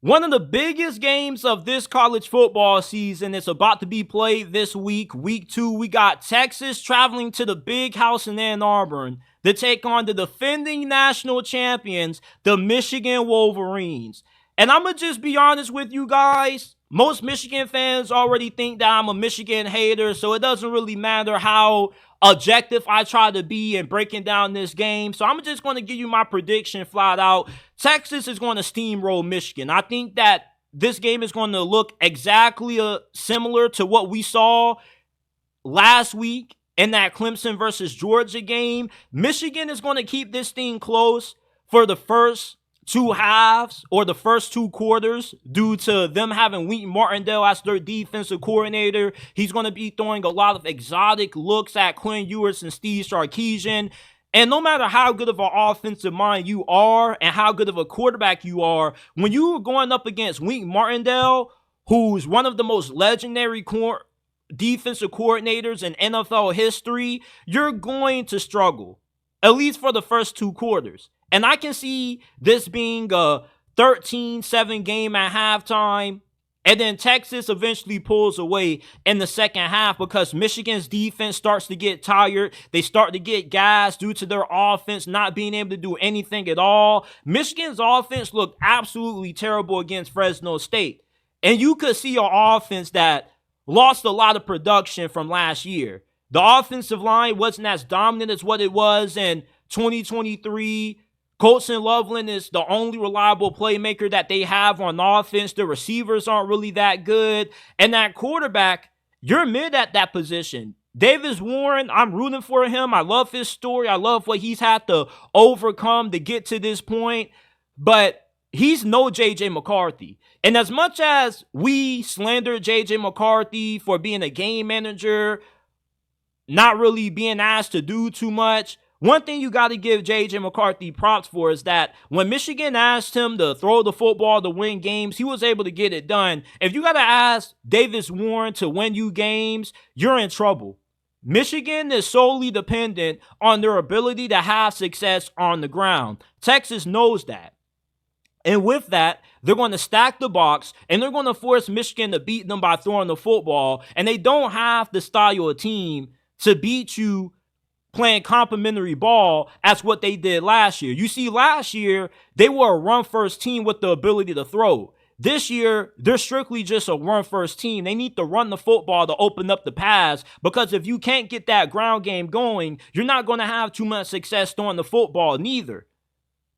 One of the biggest games of this college football season is about to be played this week, week 2. We got Texas traveling to the big house in Ann Arbor to take on the defending national champions, the Michigan Wolverines. And I'm going to just be honest with you guys. Most Michigan fans already think that I'm a Michigan hater, so it doesn't really matter how objective I try to be in breaking down this game. So I'm just going to give you my prediction flat out. Texas is going to steamroll Michigan. I think that this game is going to look exactly similar to what we saw last week in that Clemson versus Georgia game. Michigan is going to keep this thing close for the first two halves or the first two quarters due to them having Wink Martindale as their defensive coordinator. He's going to be throwing a lot of exotic looks at Quinn Ewers and Steve Sarkisian. And no matter how good of an offensive mind you are and how good of a quarterback you are, when you are going up against Wink Martindale, who's one of the most legendary defensive coordinators in NFL history, you're going to struggle, at least for the first two quarters. And I can see this being a 13-7 game at halftime. And then Texas eventually pulls away in the second half because Michigan's defense starts to get tired. They start to get gassed due to their offense not being able to do anything at all. Michigan's offense looked absolutely terrible against Fresno State. And you could see an offense that lost a lot of production from last year. The offensive line wasn't as dominant as what it was in 2023. Colson Loveland is the only reliable playmaker that they have on offense. The receivers aren't really that good. And that quarterback, you're mid at that position. Davis Warren, I'm rooting for him. I love his story. I love what he's had to overcome to get to this point. But he's no J.J. McCarthy. And as much as we slander J.J. McCarthy for being a game manager, not really being asked to do too much, one thing you got to give J.J. McCarthy props for is that when Michigan asked him to throw the football to win games, he was able to get it done. If you got to ask Davis Warren to win you games, you're in trouble. Michigan is solely dependent on their ability to have success on the ground. Texas knows that. And with that, they're going to stack the box, and they're going to force Michigan to beat them by throwing the football. And they don't have the style of team to beat you playing complimentary ball as what they did last year. You see, last year, they were a run-first team with the ability to throw. This year, they're strictly just a run-first team. They need to run the football to open up the pass because if you can't get that ground game going, you're not going to have too much success throwing the football neither.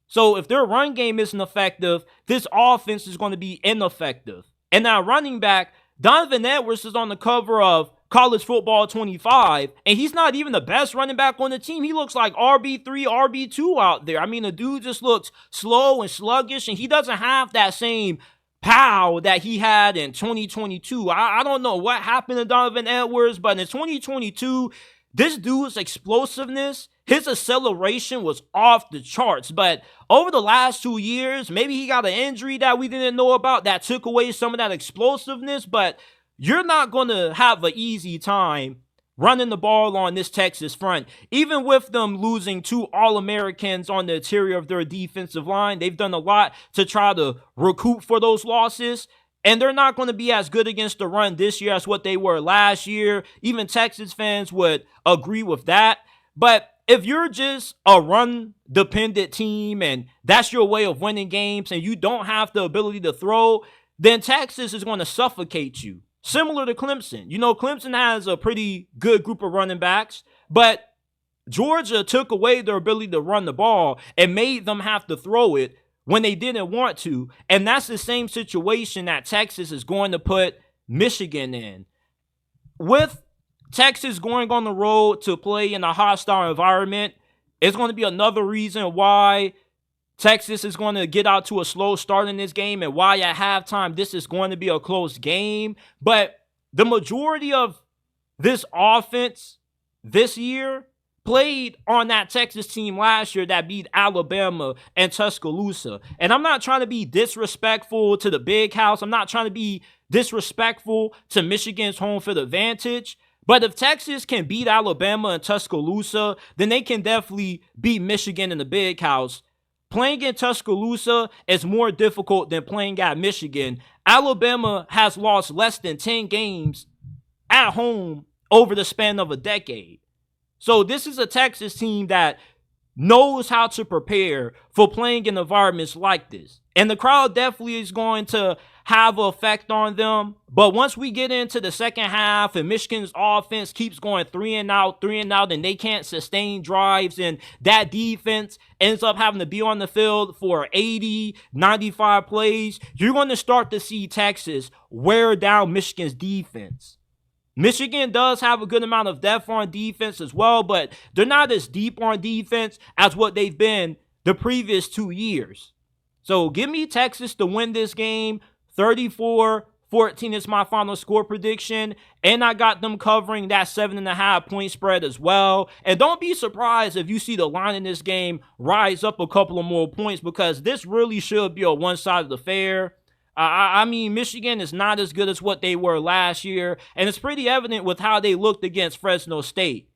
So if their run game isn't effective, this offense is going to be ineffective. And now running back, Donovan Edwards is on the cover of College Football 25, and he's not even the best running back on the team. He looks like RB3, RB2 out there. I mean, the dude just looks slow and sluggish, and he doesn't have that same power that he had in 2022. I don't know what happened to Donovan Edwards, but in 2022, this dude's explosiveness, his acceleration was off the charts. But over the last 2 years, maybe he got an injury that we didn't know about that took away some of that explosiveness, but you're not going to have an easy time running the ball on this Texas front. Even with them losing 2 All-Americans on the interior of their defensive line, they've done a lot to try to recoup for those losses. And they're not going to be as good against the run this year as what they were last year. Even Texas fans would agree with that. But if you're just a run-dependent team and that's your way of winning games and you don't have the ability to throw, then Texas is going to suffocate you. Similar to Clemson. You know, Clemson has a pretty good group of running backs, but Georgia took away their ability to run the ball and made them have to throw it when they didn't want to. And that's the same situation that Texas is going to put Michigan in. With Texas going on the road to play in a hostile environment, it's going to be another reason why Texas is going to get out to a slow start in this game and why at halftime this is going to be a close game. But the majority of this offense this year played on that Texas team last year that beat Alabama and Tuscaloosa. And I'm not trying to be disrespectful to the big house. I'm not trying to be disrespectful to Michigan's home field advantage. But if Texas can beat Alabama and Tuscaloosa, then they can definitely beat Michigan in the big house. Playing in Tuscaloosa is more difficult than playing at Michigan. Alabama has lost less than 10 games at home over the span of a decade. So this is a Texas team that knows how to prepare for playing in environments like this. And the crowd definitely is going to have an effect on them. But once we get into the second half and Michigan's offense keeps going 3-and-out, and they can't sustain drives, and that defense ends up having to be on the field for 80, 95 plays, you're going to start to see Texas wear down Michigan's defense. Michigan does have a good amount of depth on defense as well, but they're not as deep on defense as what they've been the previous 2 years. So give me Texas to win this game. 34-14 is my final score prediction, and I got them covering that 7.5 point spread as well. And don't be surprised if you see the line in this game rise up a couple of more points, because this really should be a one-sided affair. I mean, Michigan is not as good as what they were last year, and it's pretty evident with how they looked against Fresno State.